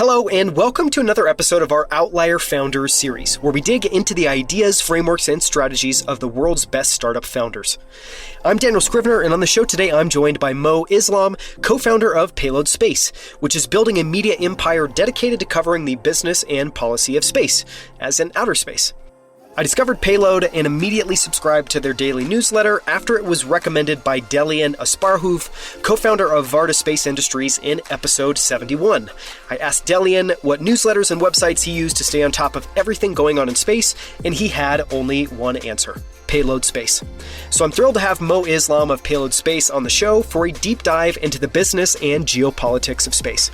Hello, and welcome to another episode of our Outlier Founders series, where we dig into the ideas, frameworks, and strategies of the world's best startup founders. I'm Daniel Scrivner, and on the show today, I'm joined by Mo Islam, co-founder of Payload Space, which is building a media empire dedicated to covering the business and policy of space, as in outer space. I discovered Payload and immediately subscribed to their daily newsletter after it was recommended by Delian Asparhoof, co-founder of Varda Space Industries, in episode 71. I asked Delian what newsletters and websites he used to stay on top of everything going on in space, and he had only one answer: Payload Space. So I'm thrilled to have Mo Islam of Payload Space on the show for a deep dive into the business and geopolitics of space.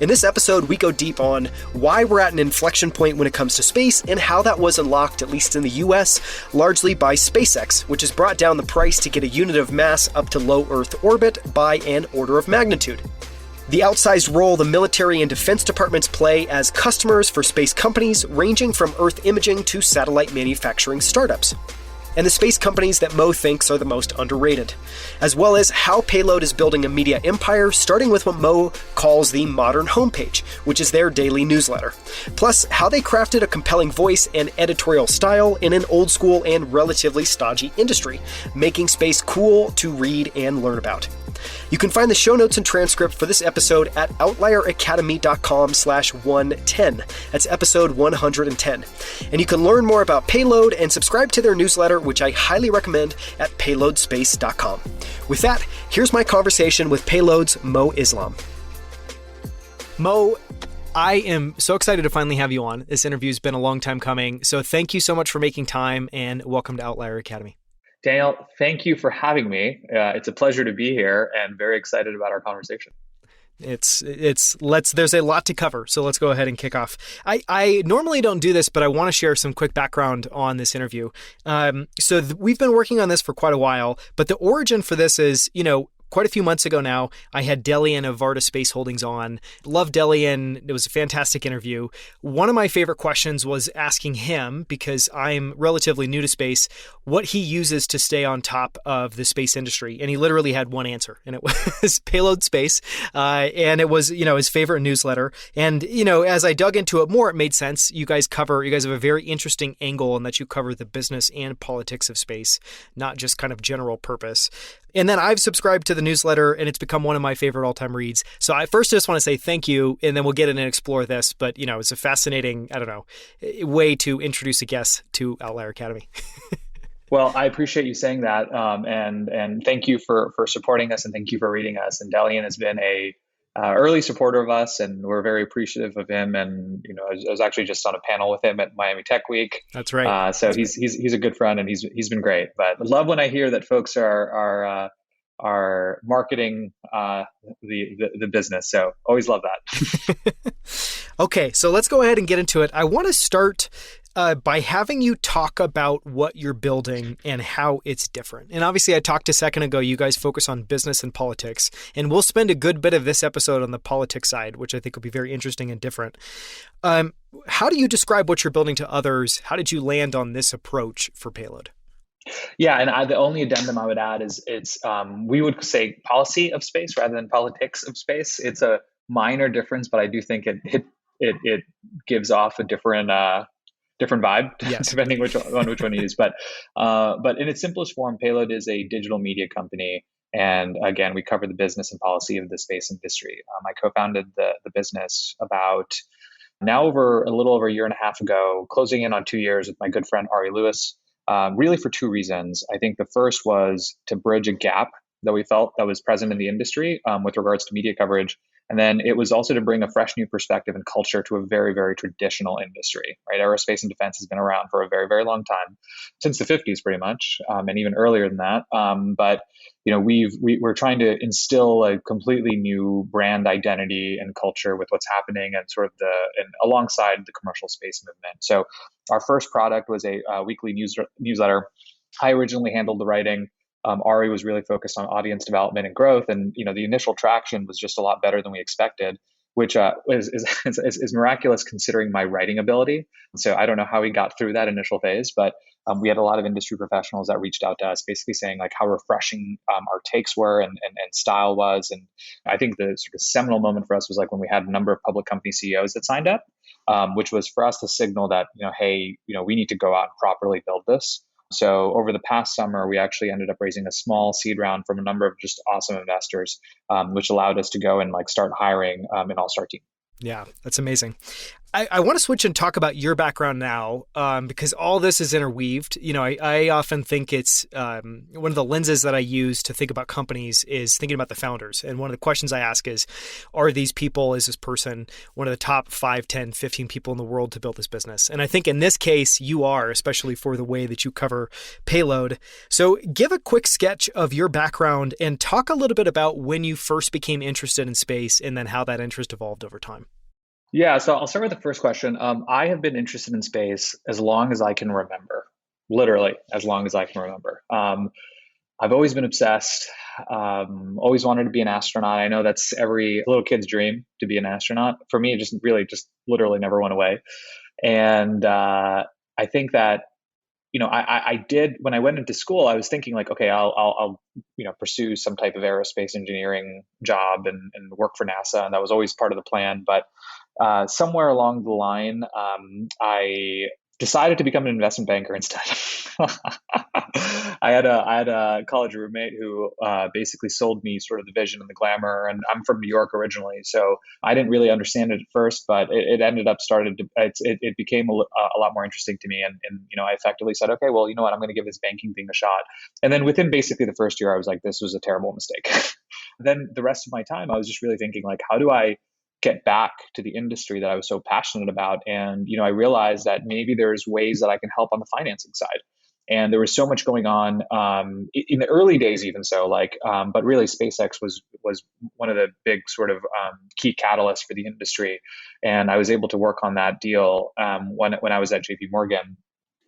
In this episode, we go deep on why we're at an inflection point when it comes to space and how that was unlocked, at least in the US, largely by SpaceX, which has brought down the price to get a unit of mass up to low Earth orbit by an order of magnitude. The outsized role the military and defense departments play as customers for space companies ranging from Earth imaging to satellite manufacturing startups. And the space companies that Mo thinks are the most underrated, as well as how Payload is building a media empire, starting with what Mo calls the modern homepage, which is their daily newsletter. Plus, how they crafted a compelling voice and editorial style in an old school and relatively stodgy industry, making space cool to read and learn about. You can find the show notes and transcript for this episode at outlieracademy.com/110. That's episode 110. And you can learn more about Payload and subscribe to their newsletter, which I highly recommend, at payloadspace.com. With that, here's my conversation with Payload's Mo Islam. Mo, I am so excited to finally have you on. This interview's been a long time coming, so thank you so much for making time, and welcome to Outlier Academy. Daniel, thank you for having me. It's a pleasure to be here and very excited about our conversation. There's a lot to cover, so let's go ahead and kick off. I normally don't do this, but I want to share some quick background on this interview. We've been working on this for quite a while, but the origin for this is, quite a few months ago now, I had Delian of Varda Space Holdings on. Love Delian. It was a fantastic interview. One of my favorite questions was asking him, because I'm relatively new to space, what he uses to stay on top of the space industry. And he literally had one answer, and it was Payload Space. And it was, his favorite newsletter. And, as I dug into it more, it made sense. You guys have a very interesting angle in that you cover the business and politics of space, not just kind of general purpose. And then I've subscribed to the newsletter, and it's become one of my favorite all-time reads. So I first just want to say thank you, and then we'll get in and explore this. But, it's a fascinating, way to introduce a guest to Outlier Academy. Well, I appreciate you saying that, and thank you for supporting us, and thank you for reading us. And Delian has been a early supporter of us, and we're very appreciative of him. And I was actually just on a panel with him at Miami Tech Week. That's right. He's a good friend, and he's been great. But I love when I hear that folks are marketing the business. So always love that. Okay, so let's go ahead and get into it. I want to start by having you talk about what you're building and how it's different. And obviously, I talked a second ago, you guys focus on business and politics, and we'll spend a good bit of this episode on the politics side, which I think will be very interesting and different. How do you describe what you're building to others? How did you land on this approach for Payload? Yeah, and the only addendum I would add is we would say policy of space rather than politics of space. It's a minor difference, but I do think it gives off a different vibe, yes, depending on which one you use. But in its simplest form, Payload is a digital media company, and again, we cover the business and policy of the space industry. I co-founded the business about now a little over a year and a half ago, closing in on 2 years with my good friend Ari Lewis. Really for two reasons. I think the first was to bridge a gap that we felt that was present in the industry with regards to media coverage. And then it was also to bring a fresh new perspective and culture to a very, very traditional industry, right? Aerospace and defense has been around for a very, very long time, since the 50s pretty much, and even earlier than that. But we're trying to instill a completely new brand identity and culture with what's happening and alongside the commercial space movement. So our first product was a weekly newsletter. I originally handled the writing. Ari was really focused on audience development and growth, and the initial traction was just a lot better than we expected, which is miraculous considering my writing ability. So I don't know how we got through that initial phase, but we had a lot of industry professionals that reached out to us, basically saying like how refreshing our takes were and style was. And I think the sort of seminal moment for us was like when we had a number of public company CEOs that signed up, which was for us to signal that, hey, we need to go out and properly build this. So over the past summer, we actually ended up raising a small seed round from a number of just awesome investors, which allowed us to go and like start hiring an all-star team. Yeah, that's amazing. I want to switch and talk about your background now, because all this is interweaved. I often think it's one of the lenses that I use to think about companies is thinking about the founders. And one of the questions I ask is this person one of the top 5, 10, 15 people in the world to build this business? And I think in this case, you are, especially for the way that you cover Payload. So give a quick sketch of your background and talk a little bit about when you first became interested in space and then how that interest evolved over time. Yeah, so I'll start with the first question. I have been interested in space as long as I can remember, literally as long as I can remember. I've always been obsessed, always wanted to be an astronaut. I know that's every little kid's dream to be an astronaut. For me, it just literally never went away. And I think that, I did, when I went into school, I was thinking like, okay, I'll pursue some type of aerospace engineering job and work for NASA. And that was always part of the plan. But somewhere along the line, I decided to become an investment banker instead. I had a college roommate who basically sold me sort of the vision and the glamour. And I'm from New York originally, so I didn't really understand it at first, but it ended up it became a lot more interesting to me. And I effectively said, okay, well, you know what, I'm going to give this banking thing a shot. And then within basically the first year, I was like, this was a terrible mistake. Then the rest of my time, I was just really thinking like, how do I get back to the industry that I was so passionate about? And, I realized that maybe there's ways that I can help on the financing side. And there was so much going on in the early days, even so, but really SpaceX was one of the big sort of key catalysts for the industry. And I was able to work on that deal when I was at JP Morgan.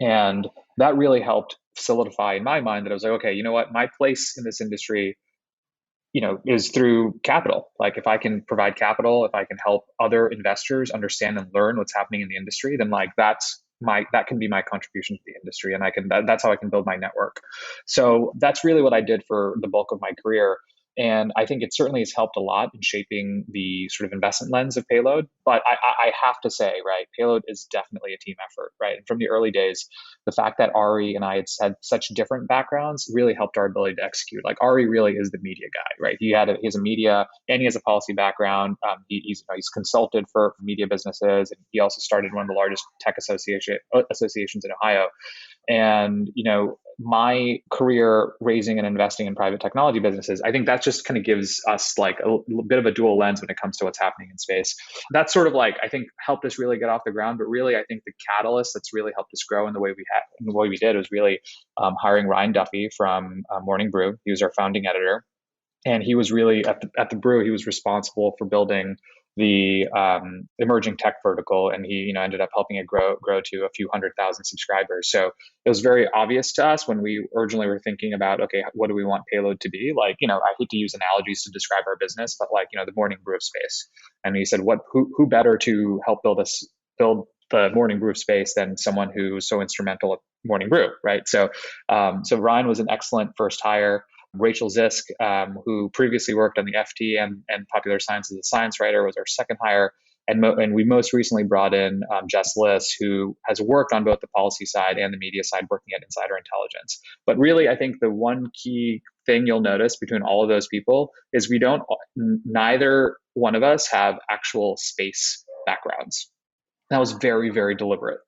And that really helped solidify in my mind that I was like, okay, you know what, my place in this industry is through capital. Like if I can provide capital, if I can help other investors understand and learn what's happening in the industry, then like that can be my contribution to the industry. And that's how I can build my network. So that's really what I did for the bulk of my career. And I think it certainly has helped a lot in shaping the sort of investment lens of Payload. But I have to say, right, Payload is definitely a team effort, right? And from the early days, the fact that Ari and I had such different backgrounds really helped our ability to execute. Like Ari really is the media guy, right? He has a media and he has a policy background. He's consulted for media businesses, and he also started one of the largest tech associations in Ohio. And, my career raising and investing in private technology businesses, I think that just kind of gives us like a bit of a dual lens when it comes to what's happening in space. That's sort of like, I think, helped us really get off the ground. But really, I think the catalyst that's really helped us grow in the way we did was really hiring Ryan Duffy from Morning Brew. He was our founding editor. And he was really at the Brew, he was responsible for building the emerging tech vertical, and he ended up helping it grow to a few 100,000 subscribers. So it was very obvious to us when we originally were thinking about, okay, what do we want Payload to be? Like, I hate to use analogies to describe our business, but like, the Morning Brew of space. And he said, who better to help build the Morning Brew of space than someone who's so instrumental at Morning Brew, right? So Ryan was an excellent first hire. Rachel Zisk, who previously worked on the FT and Popular Science as a science writer, was our second hire. And we most recently brought in Jess Liss, who has worked on both the policy side and the media side, working at Insider Intelligence. But really, I think the one key thing you'll notice between all of those people is neither one of us have actual space backgrounds. That was very, very deliberate.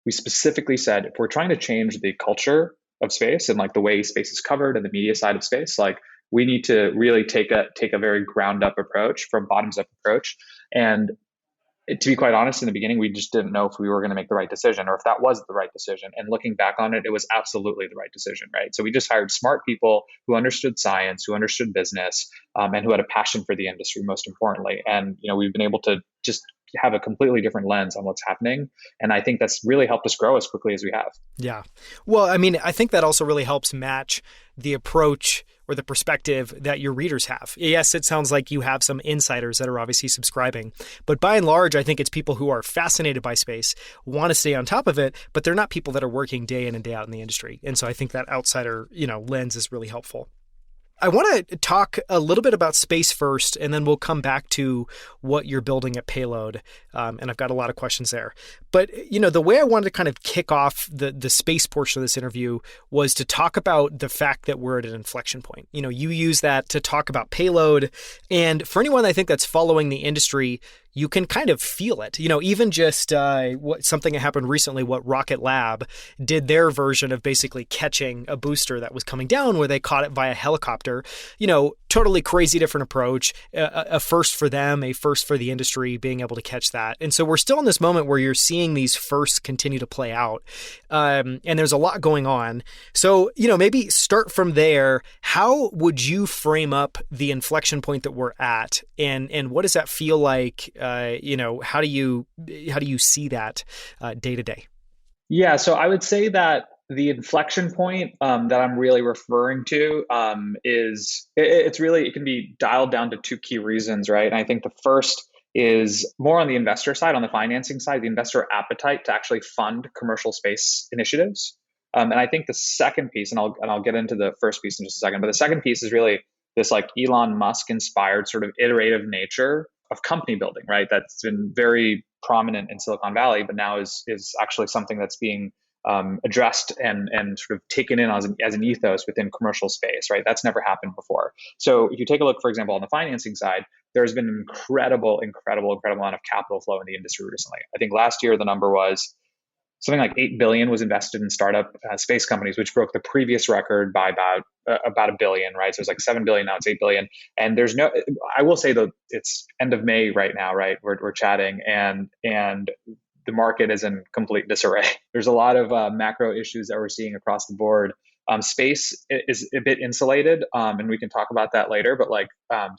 We specifically said, if we're trying to change the culture of space and like the way space is covered and the media side of space, like we need to really take a very ground up approach, from bottoms up approach. And to be quite honest, in the beginning, we just didn't know if we were going to make the right decision or if that was the right decision. And looking back on it, it was absolutely the right decision, right? So we just hired smart people who understood science, who understood business, and who had a passion for the industry, most importantly. And, we've been able to just have a completely different lens on what's happening. And I think that's really helped us grow as quickly as we have. Yeah. Well, I mean, I think that also really helps match the approach or the perspective that your readers have. Yes, it sounds like you have some insiders that are obviously subscribing, but by and large, I think it's people who are fascinated by space, want to stay on top of it, but they're not people that are working day in and day out in the industry. And so I think that outsider, lens is really helpful. I want to talk a little bit about space first, and then we'll come back to what you're building at Payload. And I've got a lot of questions there. But, the way I wanted to kind of kick off the space portion of this interview was to talk about the fact that we're at an inflection point. You use that to talk about Payload. And for anyone I think that's following the industry, you can kind of feel it. Even just something that happened recently, what Rocket Lab did their version of basically catching a booster that was coming down where they caught it via helicopter. Totally crazy different approach, a first for them, a first for the industry being able to catch that. And so we're still in this moment where you're seeing these firsts continue to play out. And there's a lot going on. So, maybe start from there. How would you frame up the inflection point that we're at? And what does that feel like? How do you see that day to day? Yeah, so I would say that the inflection point that I'm really referring to is it can be dialed down to two key reasons, right? And I think the first is more on the investor side, on the financing side, the investor appetite to actually fund commercial space initiatives. And I think the second piece, and I'll get into the first piece in just a second, but the second piece is really this like Elon Musk inspired sort of iterative nature of company building, right? That's been very prominent in Silicon Valley, but now is actually something that's being addressed and sort of taken in as an ethos within commercial space, right? That's never happened before. So if you take a look, for example, on the financing side, there's been an incredible amount of capital flow in the industry recently. I think last year the number was something like 8 billion was invested in startup space companies, which broke the previous record by about $1 billion, right? So it's like 7 billion, now it's 8 billion. And I will say that it's end of May right now, right? We're chatting and the market is in complete disarray. There's a lot of macro issues that we're seeing across the board. Space is a bit insulated, and we can talk about that later, but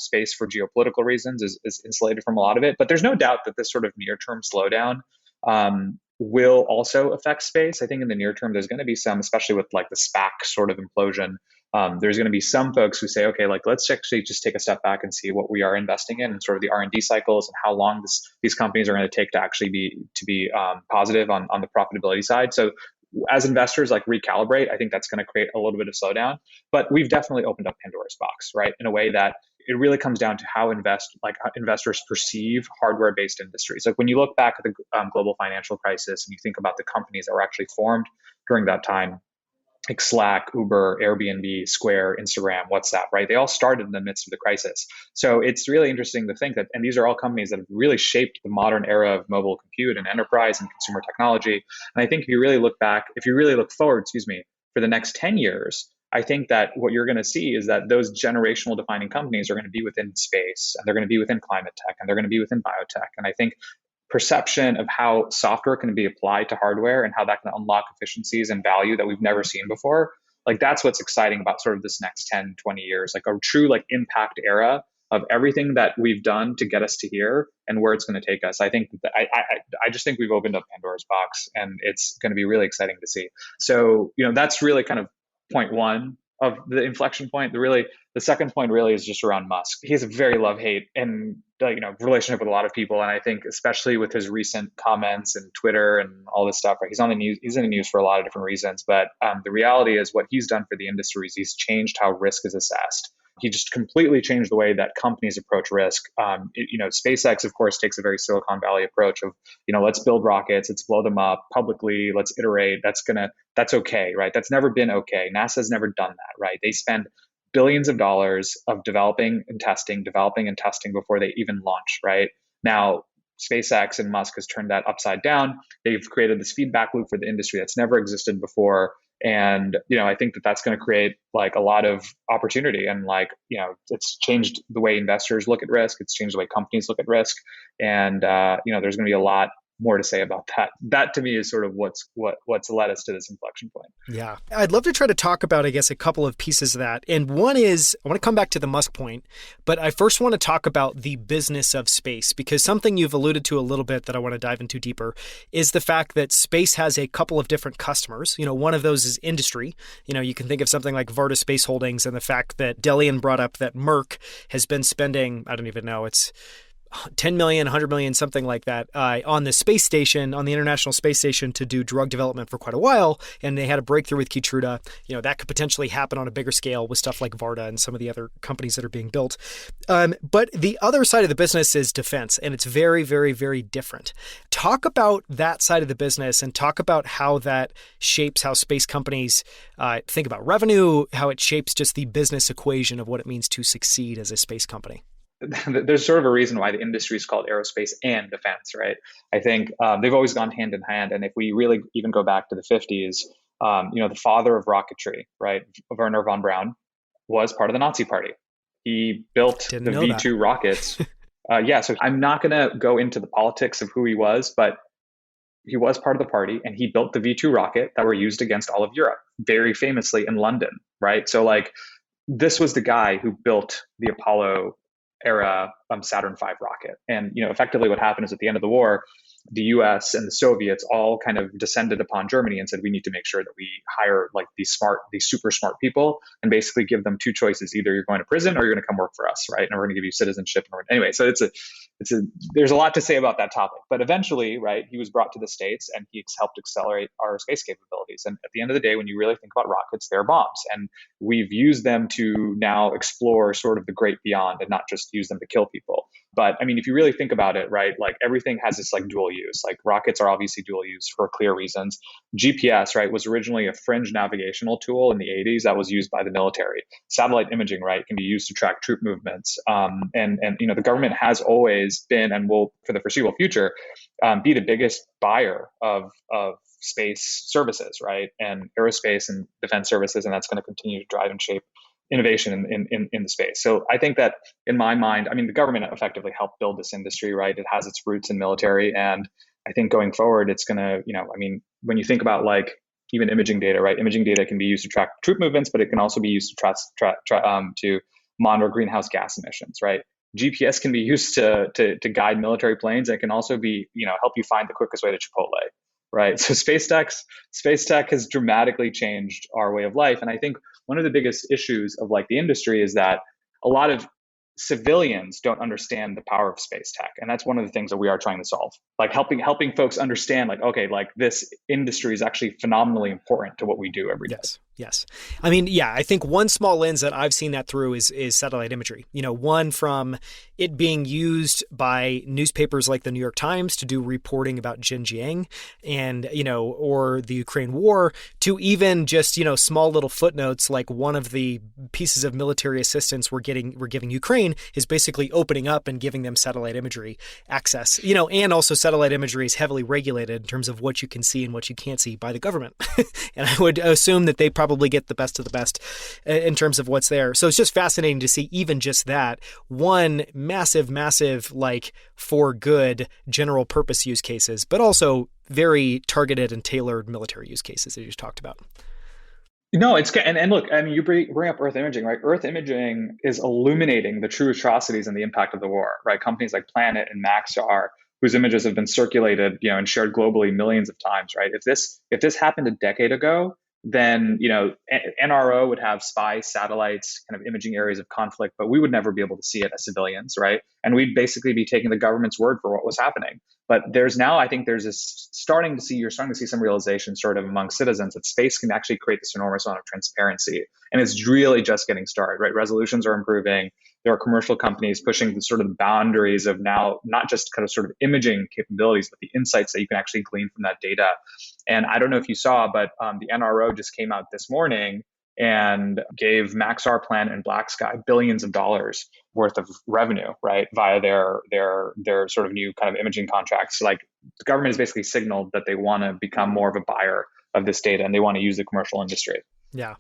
space for geopolitical reasons is insulated from a lot of it. But there's no doubt that this sort of near-term slowdown will also affect space. I think in the near term, there's going to be some, especially with the SPAC sort of implosion, there's going to be some folks who say, okay, let's actually just take a step back and see what we are investing in and sort of the R&D cycles and how long these companies are going to take to actually be positive on the profitability side. So as investors recalibrate, I think that's going to create a little bit of slowdown, but we've definitely opened up Pandora's box, right? In a way that it really comes down to how investors perceive hardware-based industries. When you look back at the global financial crisis and you think about the companies that were actually formed during that time, like Slack, Uber, Airbnb, Square, Instagram, WhatsApp, right? They all started in the midst of the crisis. So it's really interesting to think that, and these are all companies that have really shaped the modern era of mobile compute and enterprise and consumer technology. And I think if you really look forward, for the next 10 years, I think that what you're going to see is that those generational defining companies are going to be within space, and they're going to be within climate tech, and they're going to be within biotech. And I think perception of how software can be applied to hardware and how that can unlock efficiencies and value that we've never seen before, that's what's exciting about sort of this next 10, 20 years, a true impact era of everything that we've done to get us to here and where it's going to take us. I think I just think we've opened up Pandora's box, and it's going to be really exciting to see. So, that's really kind of point one of the inflection point. The second point really is just around Musk. He has a very love-hate and relationship with a lot of people, and I think especially with his recent comments and Twitter and all this stuff, right? He's on the news. He's in the news for a lot of different reasons, but the reality is what he's done for the industry is he's changed how risk is assessed. He just completely changed the way that companies approach risk. SpaceX, of course, takes a very Silicon Valley approach of, let's build rockets, let's blow them up publicly, let's iterate. That's okay, right? That's never been okay. NASA's never done that, right? They spend billions of dollars of developing and testing before they even launch, right? Now, SpaceX and Musk has turned that upside down. They've created this feedback loop for the industry that's never existed before. And, I think that that's going to create a lot of opportunity, and it's changed the way investors look at risk. It's changed the way companies look at risk. And, there's going to be a lot more to say about that. That to me is sort of what's led us to this inflection point. Yeah. I'd love to try to talk about, I guess, a couple of pieces of that. And one is, I want to come back to the Musk point, but I first want to talk about the business of space, because something you've alluded to a little bit that I want to dive into deeper is the fact that space has a couple of different customers. One of those is industry. You can think of something like Varda Space Holdings and the fact that Delian brought up that Merck has been spending, I don't even know, it's 10 million, 100 million, something like that, on the space station, on the International Space Station to do drug development for quite a while. And they had a breakthrough with Keytruda. That could potentially happen on a bigger scale with stuff like Varda and some of the other companies that are being built. But the other side of the business is defense, and it's very, very, very different. Talk about that side of the business and talk about how that shapes how space companies think about revenue, how it shapes just the business equation of what it means to succeed as a space company. There's sort of a reason why the industry is called aerospace and defense, right? I think they've always gone hand in hand. And if we really even go back to the 50s, the father of rocketry, right, Wernher von Braun, was part of the Nazi Party. He built the V2 rockets. So I'm not going to go into the politics of who he was, but he was part of the party, and he built the V2 rocket that were used against all of Europe, very famously in London, right? So this was the guy who built the Apollo era Saturn V rocket. And, effectively what happened is at the end of the war, the US and the Soviets all kind of descended upon Germany and said, we need to make sure that we hire these super smart people and basically give them two choices. Either you're going to prison or you're going to come work for us, right? And we're going to give you citizenship. Anyway, so there's a lot to say about that topic. But eventually, right, he was brought to the States and he's helped accelerate our space capabilities. And at the end of the day, when you really think about rockets, they're bombs. And we've used them to now explore sort of the great beyond and not just use them to kill people. But I mean, if you really think about it, right, everything has this dual use. Rockets are obviously dual use for clear reasons. GPS, right, was originally a fringe navigational tool in the 80s that was used by the military. Satellite imaging, right, can be used to track troop movements. And the government has always been and will, for the foreseeable future, be the biggest buyer of space services, right, and aerospace and defense services, and that's going to continue to drive and shape innovation in the space. So I think that in my mind, I mean, the government effectively helped build this industry, right? It has its roots in military. And I think going forward, it's going to, when you think about even imaging data, right? Imaging data can be used to track troop movements, but it can also be used to monitor greenhouse gas emissions, right? GPS can be used to guide military planes. And it can also be, help you find the quickest way to Chipotle, right? So space tech has dramatically changed our way of life. And I think one of the biggest issues of the industry is that a lot of civilians don't understand the power of space tech. And that's one of the things that we are trying to solve, helping folks understand this industry is actually phenomenally important to what we do every day. Yes. I mean, I think one small lens that I've seen that through is satellite imagery. One from it being used by newspapers like the New York Times to do reporting about Xinjiang and, or the Ukraine war, to even just, small little footnotes like one of the pieces of military assistance we're giving Ukraine is basically opening up and giving them satellite imagery access, and also satellite imagery is heavily regulated in terms of what you can see and what you can't see by the government. And I would assume that they probably get the best of the best in terms of what's there. So it's just fascinating to see even just that one massive, for good general purpose use cases, but also very targeted and tailored military use cases that you just talked about. No, it's good. And look, I mean, you bring up Earth imaging, right? Earth imaging is illuminating the true atrocities and the impact of the war, right? Companies like Planet and Maxar, whose images have been circulated, and shared globally millions of times, right? If this happened a decade ago, then NRO would have spy satellites, kind of imaging areas of conflict, but we would never be able to see it as civilians, right? And we'd basically be taking the government's word for what was happening. But I think you're starting to see some realization sort of among citizens that space can actually create this enormous amount of transparency. And it's really just getting started, right? Resolutions are improving. There are commercial companies pushing the sort of the boundaries of now, not just kind of sort of imaging capabilities, but the insights that you can actually glean from that data. And I don't know if you saw, but the NRO just came out this morning and gave Maxar, Planet, and Black Sky billions of dollars worth of revenue, right, via their sort of new kind of imaging contracts. The government has basically signaled that they want to become more of a buyer of this data and they want to use the commercial industry. Yeah.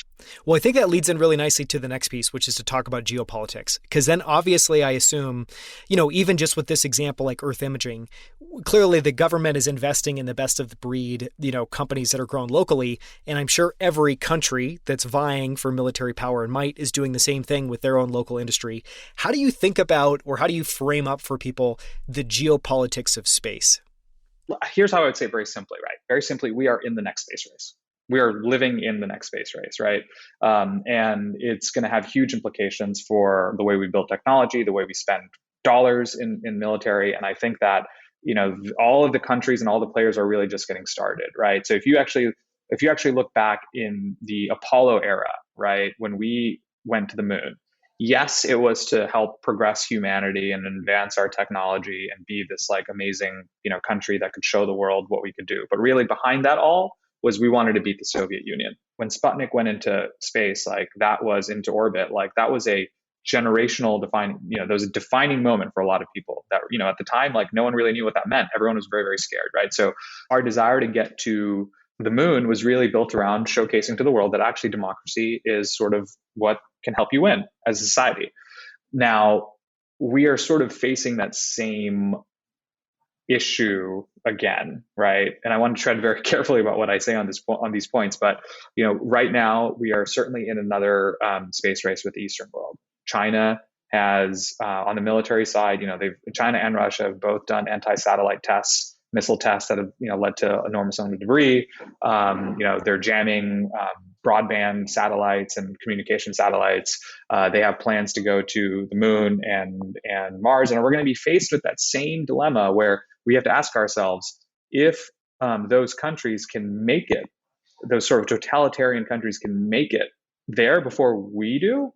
Well, I think that leads in really nicely to the next piece, which is to talk about geopolitics. Because then obviously I assume, even just with this example, like Earth imaging, clearly the government is investing in the best of the breed, companies that are grown locally. And I'm sure every country that's vying for military power and might is doing the same thing with their own local industry. How do you think about, or how do you frame up for people the geopolitics of space? Here's how I would say it very simply, right? Very simply, we are in the next space race. We are living in the next space race, right? And it's going to have huge implications for the way we build technology, the way we spend dollars in military. And I think that, all of the countries and all the players are really just getting started, right? So if you actually look back in the Apollo era, right, when we went to the moon, yes, it was to help progress humanity and advance our technology and be this like amazing, country that could show the world what we could do. But really behind that all was we wanted to beat the Soviet Union. When Sputnik went into space, like that was into orbit, like that was a generational defining, there was a defining moment for a lot of people that, at the time, like no one really knew what that meant. Everyone was very, very scared, right? So our desire to get to the moon was really built around showcasing to the world that actually democracy is sort of what can help you win as a society. Now, we are sort of facing that same issue again, right? And I want to tread very carefully about what I say on these points. But right now we are certainly in another space race with the Eastern world. China has, on the military side, China and Russia have both done anti-satellite tests, missile tests that have led to enormous amount of debris. They're jamming broadband satellites and communication satellites. They have plans to go to the moon and Mars, and we're going to be faced with that same dilemma where we have to ask ourselves if those countries can make it, those sort of totalitarian countries can make it there before we do.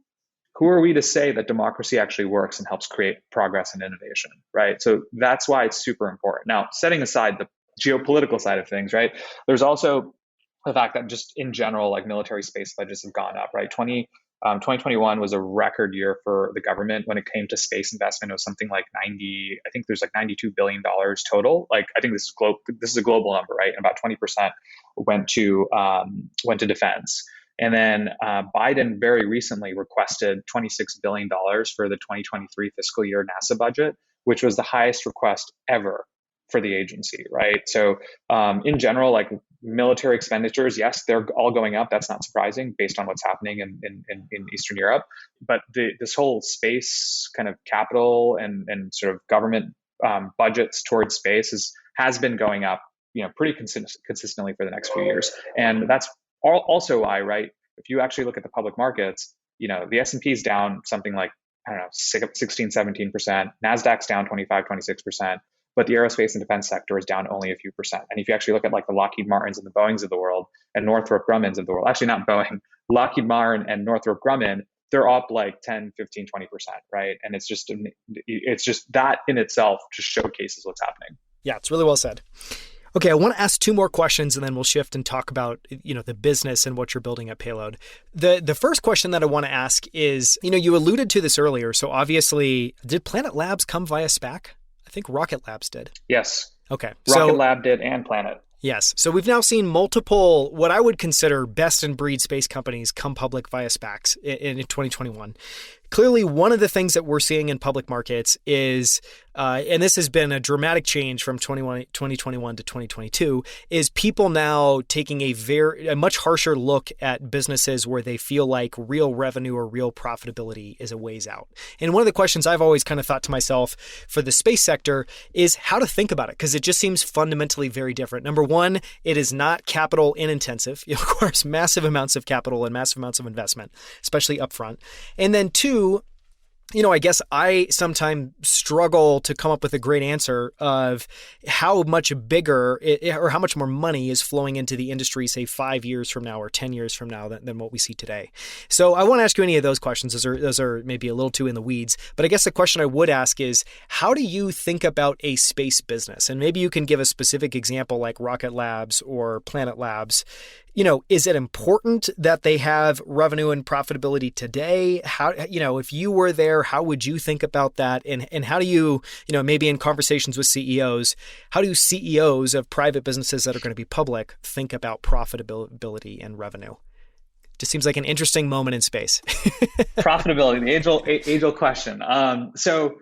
Who are we to say that democracy actually works and helps create progress and innovation, right? So that's why it's super important. Now, setting aside the geopolitical side of things, right? There's also the fact that just in general, like military space budgets have gone up, right? 2021 was a record year for the government when it came to space investment. It was something like I think there's like $92 billion total. Like, I think this is a global number, right? And about 20% went to defense. And then Biden very recently requested $26 billion for the 2023 fiscal year NASA budget, which was the highest request ever for the agency, right? So in general, like military expenditures, yes, they're all going up. That's not surprising based on what's happening in Eastern Europe. But this whole space kind of capital and sort of government budgets towards space has been going up, pretty consistently for the next few years. And that's also why, right, if you actually look at the public markets, the S&P is down something like, I don't know, 16, 17%. NASDAQ's down 25, 26%. But the aerospace and defense sector is down only a few percent. And if you actually look at like the Lockheed Martins and the Boeings of the world and Northrop Grummins of the world, actually not Boeing, Lockheed Martin and Northrop Grumman, they're up like 10, 15, 20%, right? And it's just that in itself just showcases what's happening. Yeah, it's really well said. Okay, I want to ask two more questions and then we'll shift and talk about, the business and what you're building at Payload. The first question that I want to ask is, you alluded to this earlier. So obviously, did Planet Labs come via SPAC? I think Rocket Labs did. Yes. Okay. Rocket Lab did and Planet. Yes. So we've now seen multiple, what I would consider best in breed space companies come public via SPACs in 2021. Clearly, one of the things that we're seeing in public markets is, and this has been a dramatic change from 2021 to 2022, is people now taking a much harsher look at businesses where they feel like real revenue or real profitability is a ways out. And one of the questions I've always kind of thought to myself for the space sector is how to think about it, because it just seems fundamentally very different. Number one, it is not capital intensive. Of course, massive amounts of capital and massive amounts of investment, especially upfront. And then two, I guess I sometimes struggle to come up with a great answer of how much bigger or how much more money is flowing into the industry, say 5 years from now or 10 years from now than what we see today. So I won't ask you any of those questions. Those are maybe a little too in the weeds. But I guess the question I would ask is, how do you think about a space business? And maybe you can give a specific example like Rocket Labs or Planet Labs. Is it important that they have revenue and profitability today? How, if you were there, how would you think about that? And how do you, maybe in conversations with CEOs, how do CEOs of private businesses that are going to be public think about profitability and revenue? Just seems like an interesting moment in space. Profitability, the age-old question. So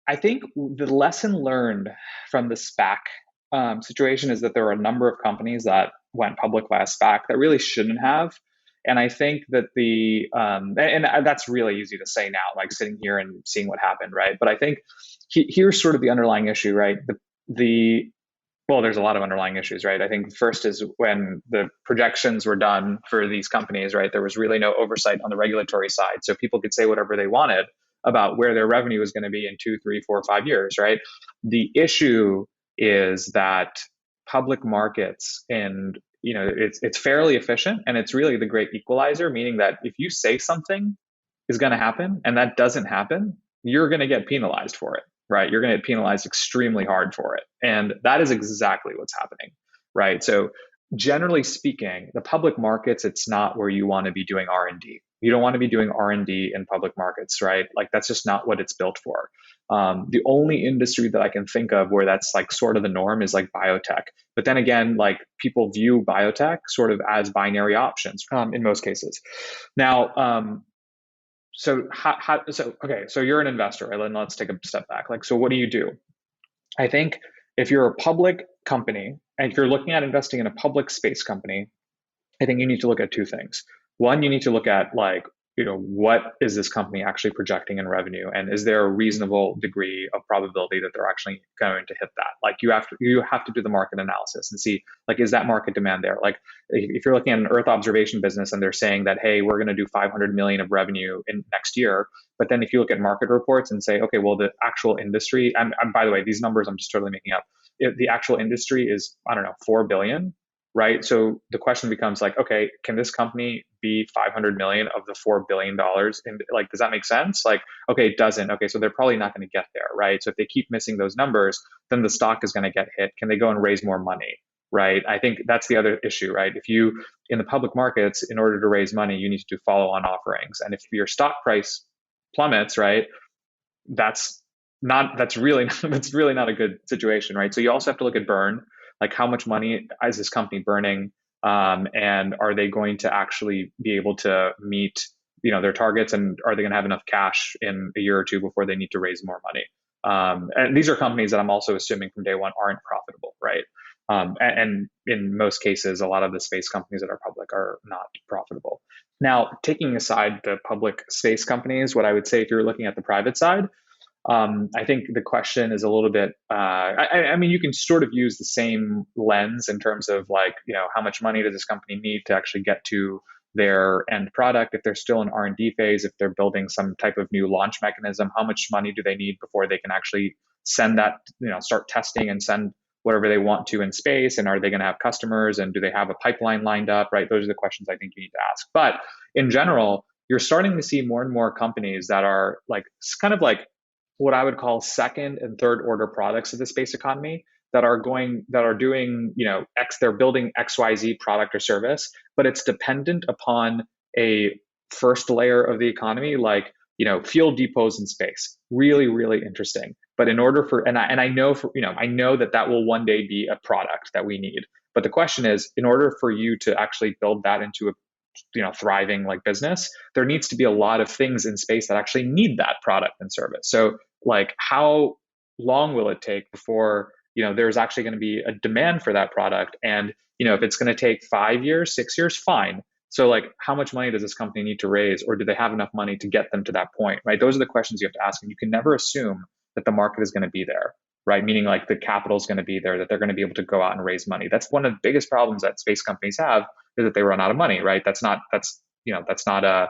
I think the lesson learned from the SPAC situation is that there were a number of companies that went public via SPAC that really shouldn't have. And I think that and that's really easy to say now, like sitting here and seeing what happened, right? But I think here's sort of the underlying issue, right? Well, there's a lot of underlying issues, right? I think first is when the projections were done for these companies, right? There was really no oversight on the regulatory side. So people could say whatever they wanted about where their revenue is going to be in 2, 3, 4, 5 years, right? The issue is that public markets and it's fairly efficient, and it's really the great equalizer, meaning that if you say something is going to happen and that doesn't happen, you're going to get penalized for it, right? You're going to get penalized extremely hard for it. And that is exactly what's happening, right? So generally speaking, the public markets, it's not where you want to be doing R&D. You don't want to be doing R&D in public markets, right? Like that's just not what it's built for. The only industry that I can think of where that's like sort of the norm is like biotech. But then again, like people view biotech sort of as binary options in most cases. Now, so you're an investor, right? And let's take a step back. Like, so what do you do? I think if you're a public company and if you're looking at investing in a public space company, I think you need to look at two things. One, you need to look at like, what is this company actually projecting in revenue? And is there a reasonable degree of probability that they're actually going to hit that? Like you have to do the market analysis and see, like, is that market demand there? Like if you're looking at an Earth observation business and they're saying that, hey, we're going to do 500 million of revenue in next year. But then if you look at market reports and say, okay, well, the actual industry, and by the way, these numbers I'm just totally making up. The actual industry is, I don't know, 4 billion. Right. So the question becomes like, okay, can this company be 500 million of the $4 billion? And like, does that make sense? Like, okay, it doesn't. Okay. So they're probably not going to get there. Right. So if they keep missing those numbers, then the stock is going to get hit. Can they go and raise more money? Right. I think that's the other issue, right? If you, in the public markets, in order to raise money, you need to do follow-on offerings. And if your stock price plummets, right, that's really not a good situation. Right. So you also have to look at burn. Like how much money is this company burning, and are they going to actually be able to meet their targets, and are they going to have enough cash in a year or two before they need to raise more money? And these are companies that I'm also assuming from day one aren't profitable, right? And in most cases, a lot of the space companies that are public are not profitable. Now, taking aside the public space companies, what I would say if you're looking at the private side, I think the question is a little bit, I mean, you can sort of use the same lens in terms of like, how much money does this company need to actually get to their end product? If they're still in R&D phase, if they're building some type of new launch mechanism, how much money do they need before they can actually send that, start testing and send whatever they want to in space? And are they going to have customers? And do they have a pipeline lined up, right? Those are the questions I think you need to ask. But in general, you're starting to see more and more companies that are like, kind of like, what I would call second and third order products of the space economy that are doing, they're building XYZ product or service, but it's dependent upon a first layer of the economy, like, fuel depots in space. Really, really interesting. But in order for, I know that will one day be a product that we need. But the question is, in order for you to actually build that into a thriving like business, there needs to be a lot of things in space that actually need that product and service. So like, how long will it take before there's actually going to be a demand for that product? And if it's going to take 5 years, 6 years, fine. So like, how much money does this company need to raise, or do they have enough money to get them to that point? Right? Those are the questions you have to ask, and you can never assume that the market is going to be there. Right? Meaning like the capital is going to be there, that they're going to be able to go out and raise money. That's one of the biggest problems that space companies have, is that they run out of money. Right? That's not a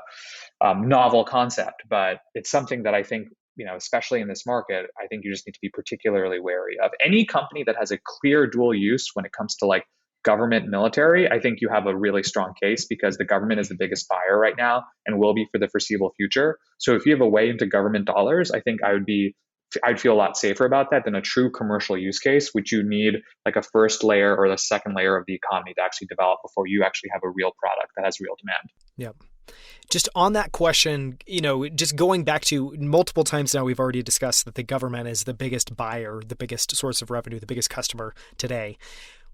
novel concept, but it's something that I think, especially in this market, I think you just need to be particularly wary of. Any company that has a clear dual use when it comes to like government, military, I think you have a really strong case, because the government is the biggest buyer right now and will be for the foreseeable future. So if you have a way into government dollars, I think I'd feel a lot safer about that than a true commercial use case, which you need like a first layer or the second layer of the economy to actually develop before you actually have a real product that has real demand. Yep. Just on that question, just going back to multiple times now, we've already discussed that the government is the biggest buyer, the biggest source of revenue, the biggest customer today.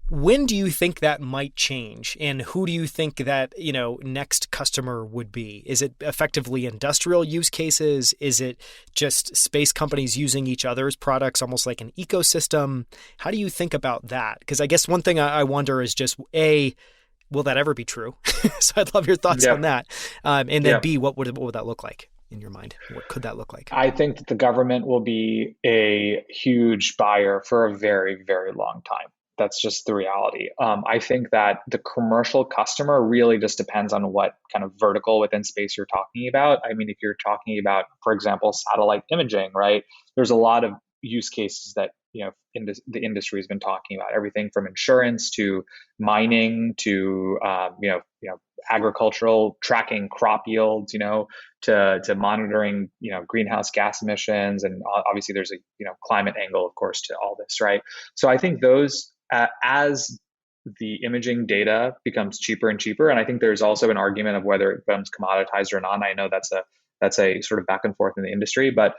When do you think that might change? And who do you think that, next customer would be? Is it effectively industrial use cases? Is it just space companies using each other's products almost like an ecosystem? How do you think about that? Because I guess one thing I wonder is just A, will that ever be true? So I'd love your thoughts on that. And then B, what would that look like in your mind? What could that look like? I think that the government will be a huge buyer for a very, very long time. That's just the reality. I think that the commercial customer really just depends on what kind of vertical within space you're talking about. I mean, if you're talking about, for example, satellite imaging, right? There's a lot of use cases that the industry has been talking about. Everything from insurance to mining to agricultural tracking crop yields, to monitoring greenhouse gas emissions, and obviously there's a climate angle, of course, to all this, right? So I think those as the imaging data becomes cheaper and cheaper, and I think there's also an argument of whether it becomes commoditized or not. I know that's a sort of back and forth in the industry, but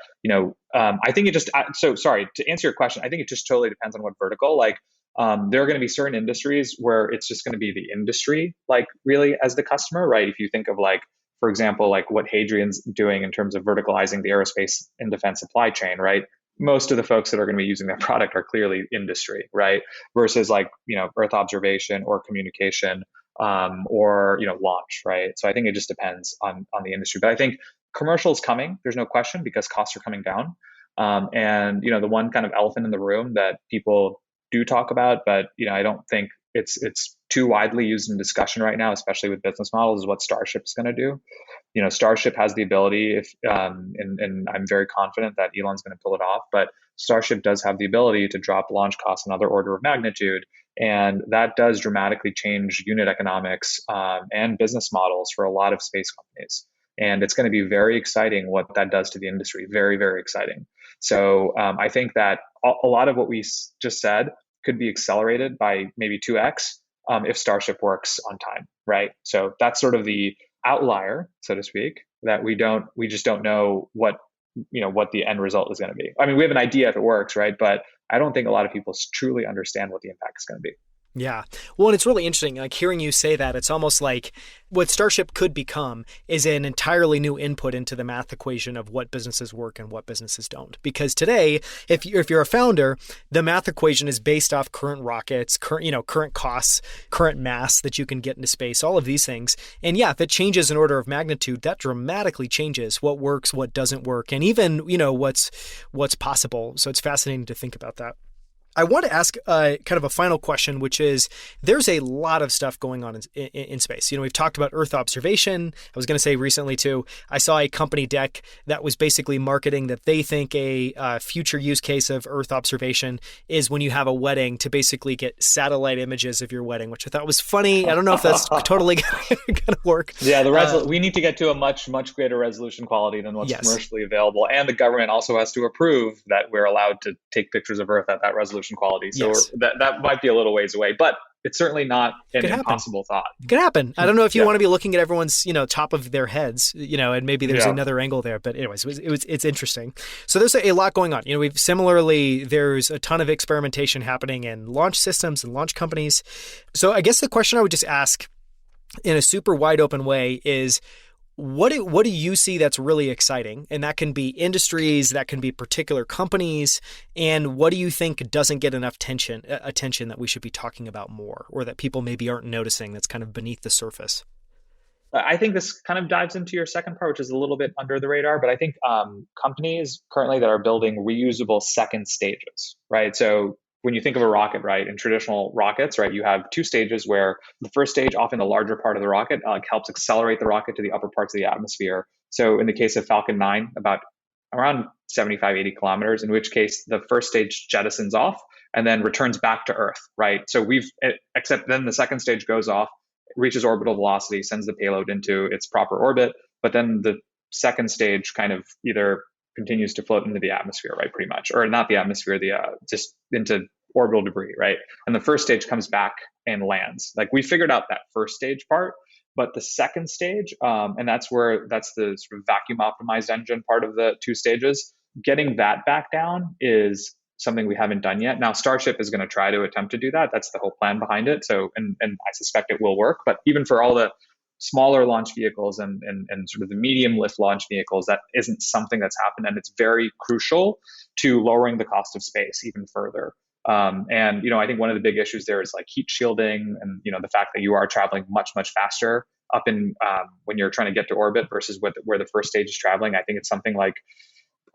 I think it just so sorry to answer your question. I think it just totally depends on what vertical. Like there are going to be certain industries where it's just going to be the industry, like really as the customer, right? If you think of like, for example, like what Hadrian's doing in terms of verticalizing the aerospace and defense supply chain, right? Most of the folks that are going to be using that product are clearly industry, right? Versus like, Earth observation or communication, or, launch, right? So I think it just depends on the industry. But I think commercial is coming, there's no question, because costs are coming down. And, the one kind of elephant in the room that people do talk about, but, I don't think it's too widely used in discussion right now, especially with business models, is what Starship is going to do. Starship has the ability, and I'm very confident that Elon's going to pull it off, but Starship does have the ability to drop launch costs another order of magnitude. And that does dramatically change unit economics and business models for a lot of space companies. And it's going to be very exciting what that does to the industry. Very, very exciting. So I think that a lot of what we just said could be accelerated by maybe 2x if Starship works on time, right? So that's sort of the outlier, so to speak, that we just don't know what the end result is going to be. I mean, we have an idea if it works, right? But I don't think a lot of people truly understand what the impact is going to be. Yeah. Well, and it's really interesting, like hearing you say that, it's almost like what Starship could become is an entirely new input into the math equation of what businesses work and what businesses don't. Because today, if you're a founder, the math equation is based off current rockets, current costs, current mass that you can get into space, all of these things. And yeah, if it changes an order of magnitude, that dramatically changes what works, what doesn't work, and even, what's possible. So it's fascinating to think about that. I want to ask kind of a final question, which is there's a lot of stuff going on in space. We've talked about Earth observation. I was going to say recently, too, I saw a company deck that was basically marketing that they think a future use case of Earth observation is when you have a wedding to basically get satellite images of your wedding, which I thought was funny. I don't know if that's totally going to work. Yeah, we need to get to a much, much greater resolution quality than what's commercially available. And the government also has to approve that we're allowed to take pictures of Earth at that resolution quality. So that might be a little ways away, but it's certainly not an impossible thought. It could happen. I don't know if you want to be looking at everyone's, top of their heads, and maybe there's another angle there. But anyways, it's interesting. So there's a lot going on. There's a ton of experimentation happening in launch systems and launch companies. So I guess the question I would just ask in a super wide open way is, what do you see that's really exciting? And that can be industries, that can be particular companies. And what do you think doesn't get enough attention that we should be talking about more, or that people maybe aren't noticing that's kind of beneath the surface? I think this kind of dives into your second part, which is a little bit under the radar. But I think companies currently that are building reusable second stages, right? So when you think of a rocket, right, in traditional rockets, right, you have two stages where the first stage, often the larger part of the rocket, helps accelerate the rocket to the upper parts of the atmosphere. So in the case of Falcon 9, about around 75, 80 kilometers, in which case the first stage jettisons off and then returns back to Earth, right? So except then the second stage goes off, reaches orbital velocity, sends the payload into its proper orbit, but then the second stage kind of either continues to float into the atmosphere, right? Pretty much, or not the atmosphere, just into orbital debris, right? And the first stage comes back and lands. Like we figured out that first stage part, but the second stage, and that's the sort of vacuum optimized engine part of the two stages. Getting that back down is something we haven't done yet. Now, Starship is going to try to attempt to do that. That's the whole plan behind it. So, and I suspect it will work. But even for all the smaller launch vehicles and sort of the medium lift launch vehicles, that isn't something that's happened. And it's very crucial to lowering the cost of space even further. And, I think one of the big issues there is like heat shielding and, the fact that you are traveling much, much faster up in when you're trying to get to orbit versus where the first stage is traveling. I think it's something like,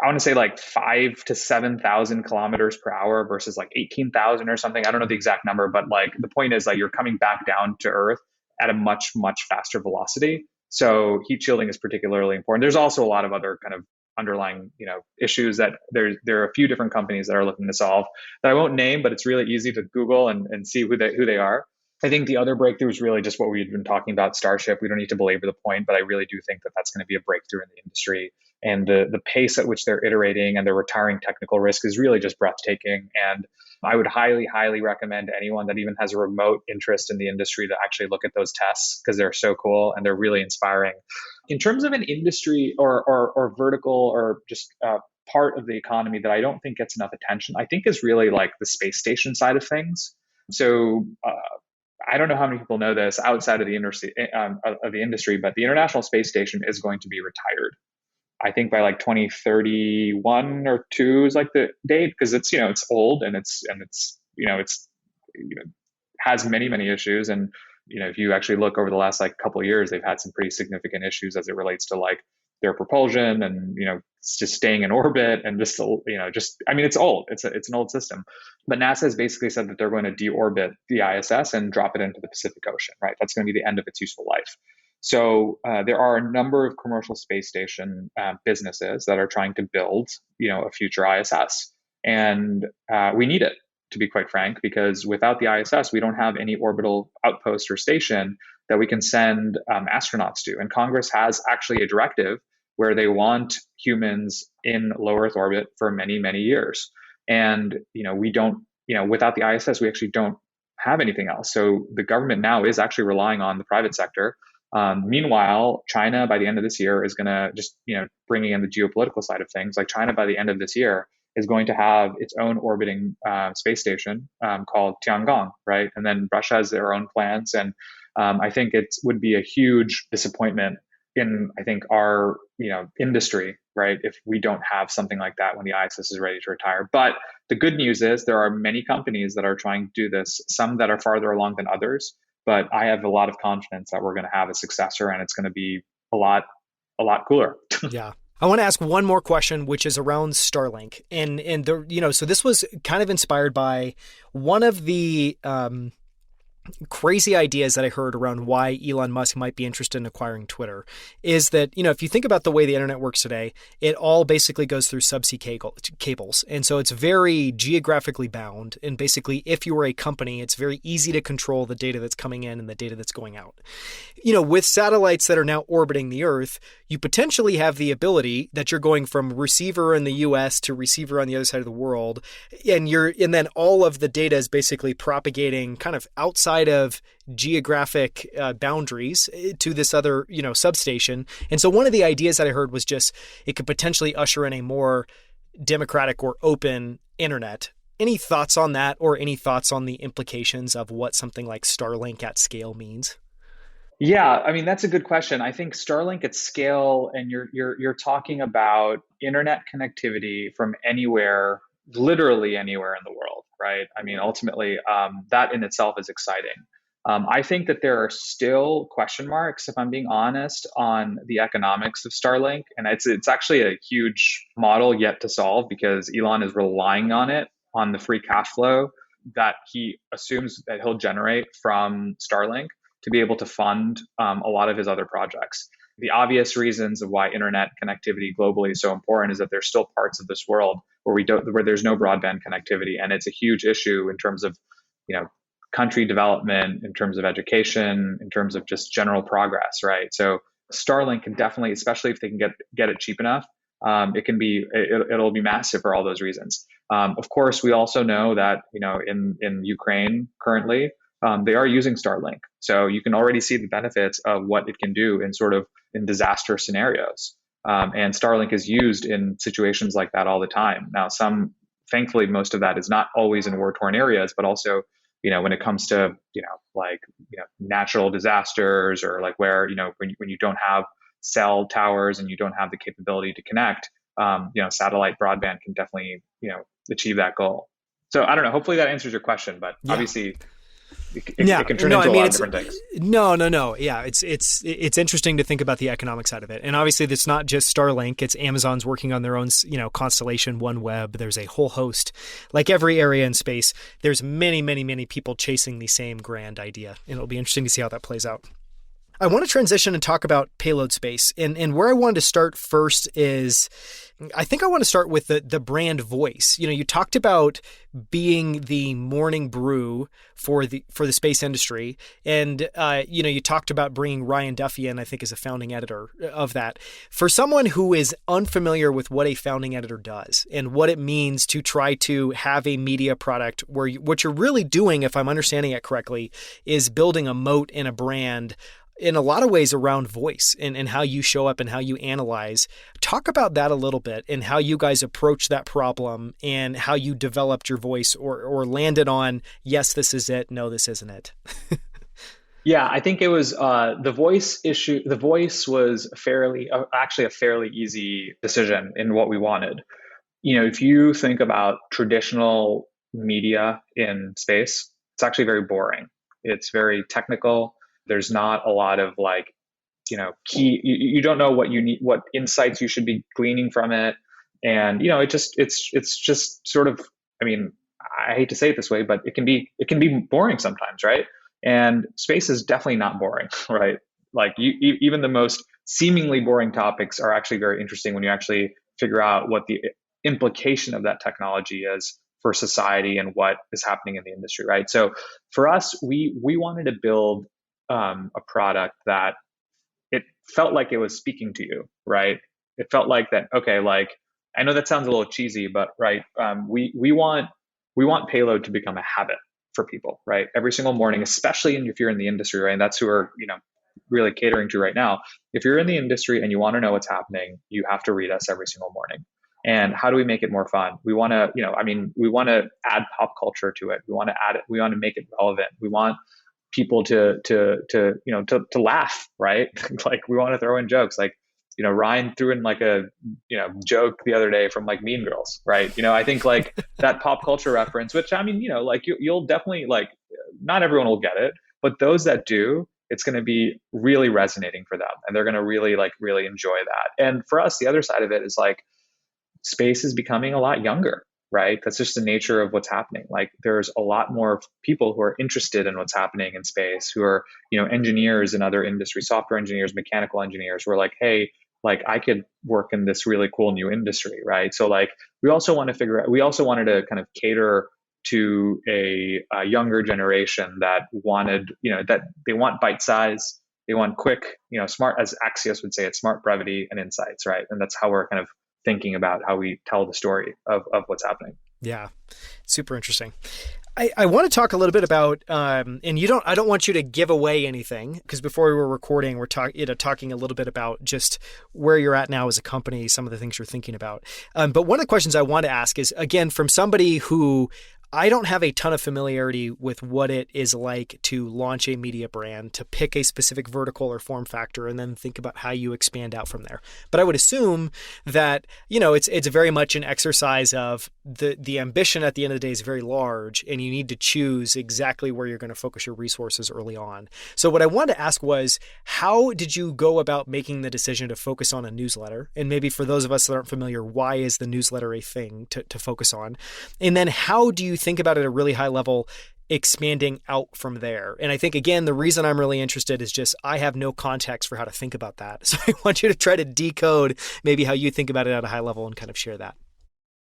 I want to say like 5 to 7,000 kilometers per hour versus like 18,000 or something. I don't know the exact number, but like the point is like you're coming back down to Earth at a much, much faster velocity. So heat shielding is particularly important. There's also a lot of other kind of underlying, issues that there are a few different companies that are looking to solve that I won't name, but it's really easy to Google and see who they are. I think the other breakthrough is really just what we've been talking about, Starship. We don't need to belabor the point, but I really do think that that's going to be a breakthrough in the industry. And the pace at which they're iterating and they're retiring technical risk is really just breathtaking. And I would highly, highly recommend anyone that even has a remote interest in the industry to actually look at those tests because they're so cool and they're really inspiring. In terms of an industry or vertical or just part of the economy that I don't think gets enough attention, I think is really like the space station side of things. So I don't know how many people know this outside of the industry, but the International Space Station is going to be retired. I think by like 2031 or 2 is like the date because it's old and it's has many, many issues. And if you actually look over the last like couple of years, they've had some pretty significant issues as it relates to like their propulsion and just staying in orbit and just it's old. It's an old system. But NASA has basically said that they're going to deorbit the ISS and drop it into the Pacific Ocean. Right, that's going to be the end of its useful life. So there are a number of commercial space station businesses that are trying to build a future ISS, and we need it, to be quite frank, because without the ISS, we don't have any orbital outpost or station that we can send astronauts to. And Congress has actually a directive where they want humans in low Earth orbit for many, many years. And, we don't, without the ISS, we actually don't have anything else. So the government now is actually relying on the private sector. Meanwhile, China by the end of this year is going to just, bringing in the geopolitical side of things, like China by the end of this year is going to have its own orbiting space station called Tiangong, right? And then Russia has their own plans. And I think it would be a huge disappointment in, I think, our industry, right, if we don't have something like that when the ISS is ready to retire. But the good news is there are many companies that are trying to do this, some that are farther along than others. But I have a lot of confidence that we're going to have a successor and it's going to be a lot cooler. Yeah. I want to ask one more question, which is around Starlink. And so this was kind of inspired by one of the crazy ideas that I heard around why Elon Musk might be interested in acquiring Twitter is that, if you think about the way the internet works today, it all basically goes through subsea cables. And so it's very geographically bound. And basically, if you were a company, it's very easy to control the data that's coming in and the data that's going out. With satellites that are now orbiting the Earth, you potentially have the ability that you're going from receiver in the US to receiver on the other side of the world. And then all of the data is basically propagating kind of outside of geographic boundaries to this other, substation. And so one of the ideas that I heard was just it could potentially usher in a more democratic or open internet. Any thoughts on that or any thoughts on the implications of what something like Starlink at scale means? Yeah, I mean, that's a good question. I think Starlink at scale, and you're talking about internet connectivity from anywhere, literally anywhere in the world, right? I mean, ultimately, that in itself is exciting. I think that there are still question marks, if I'm being honest, on the economics of Starlink, and it's actually a huge model yet to solve because Elon is relying on it, on the free cash flow that he assumes that he'll generate from Starlink to be able to fund a lot of his other projects. The obvious reasons of why internet connectivity globally is so important is that there's still parts of this world where there's no broadband connectivity, and it's a huge issue in terms of country development, in terms of education, in terms of just general progress, right? So Starlink can definitely, especially if they can get it cheap enough, it'll be massive for all those reasons. Of course, we also know that in Ukraine currently, they are using Starlink. So you can already see the benefits of what it can do in disaster scenarios. And Starlink is used in situations like that all the time. Now, some thankfully, most of that is not always in war-torn areas, but also, when it comes to, like, natural disasters, or like where, when you don't have cell towers and you don't have the capability to connect, satellite broadband can definitely, achieve that goal. So I don't know. Hopefully that answers your question, but Yeah. obviously Yeah, it can turn no, into I a mean lot of it's different things. no. Yeah, it's interesting to think about the economic side of it, and obviously it's not just Starlink. It's Amazon's working on their own, constellation, OneWeb. There's a whole host, like every area in space. There's many people chasing the same grand idea, and it'll be interesting to see how that plays out. I want to transition and talk about payload space. And where I wanted to start first is, I think I want to start with the brand voice. You talked about being the morning brew for the space industry. And, you talked about bringing Ryan Duffy in, I think, as a founding editor of that. For someone who is unfamiliar with what a founding editor does and what it means to try to have a media product where what you're really doing, if I'm understanding it correctly, is building a moat and a brand in a lot of ways around voice and how you show up and how you analyze. Talk about that a little bit and how you guys approach that problem and how you developed your voice or landed on, yes, this is it. No, this isn't it. Yeah, I think it was the voice issue. The voice was actually a fairly easy decision in what we wanted. If you think about traditional media in space, it's actually very boring. It's very technical. There's not a lot of like, key, you don't know what you need, what insights you should be gleaning from it. And, it's just sort of, I mean, I hate to say it this way, but it can be boring sometimes, right? And space is definitely not boring, right? Like even the most seemingly boring topics are actually very interesting when you actually figure out what the implication of that technology is for society and what is happening in the industry, right? So for us, we wanted to build a product that it felt like it was speaking to you, right? It felt like that. Okay, like I know that sounds a little cheesy, but right, we want Payload to become a habit for people, right? Every single morning, especially if you're in the industry, right? And that's who we're really catering to right now. If you're in the industry and you want to know what's happening, you have to read us every single morning. And how do we make it more fun? We want to, we want to add pop culture to it. We want to add it. We want to make it relevant. We want people to laugh, right? Like we want to throw in jokes. Like, Ryan threw in like a, joke the other day from like Mean Girls, right? I think like that pop culture reference, which like you'll definitely like, not everyone will get it, but those that do, it's going to be really resonating for them, and they're going to really enjoy that. And for us, the other side of it is like, space is becoming a lot younger, right? That's just the nature of what's happening. Like there's a lot more people who are interested in what's happening in space, who are, engineers in other industries, software engineers, mechanical engineers, who are like, hey, like I could work in this really cool new industry, right? So like we also wanted to kind of cater to a younger generation that wanted, that they want bite size, they want quick, smart, as Axios would say, it's smart brevity and insights, right? And that's how we're kind of thinking about how we tell the story of what's happening. Yeah, super interesting. I want to talk a little bit about, and I don't want you to give away anything, because before we were recording, we're talking a little bit about just where you're at now as a company, some of the things you're thinking about. But one of the questions I want to ask is, again, from somebody who I don't have a ton of familiarity with what it is like to launch a media brand, to pick a specific vertical or form factor, and then think about how you expand out from there. But I would assume that, it's very much an exercise of the ambition at the end of the day is very large, and you need to choose exactly where you're going to focus your resources early on. So what I wanted to ask was, how did you go about making the decision to focus on a newsletter? And maybe for those of us that aren't familiar, why is the newsletter a thing to focus on? And then how do you think about it at a really high level, expanding out from there? And I think, again, the reason I'm really interested is just I have no context for how to think about that. So I want you to try to decode maybe how you think about it at a high level and kind of share that.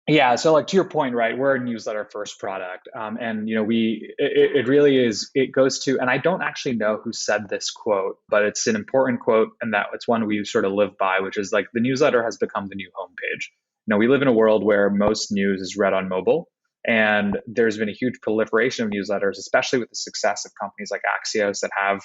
Yeah. So like to your point, right, we're a newsletter first product. And, it really is, it goes to, and I don't actually know who said this quote, but it's an important quote, and that it's one we sort of live by, which is like, the newsletter has become the new homepage. We live in a world where most news is read on mobile. And there's been a huge proliferation of newsletters, especially with the success of companies like Axios that have,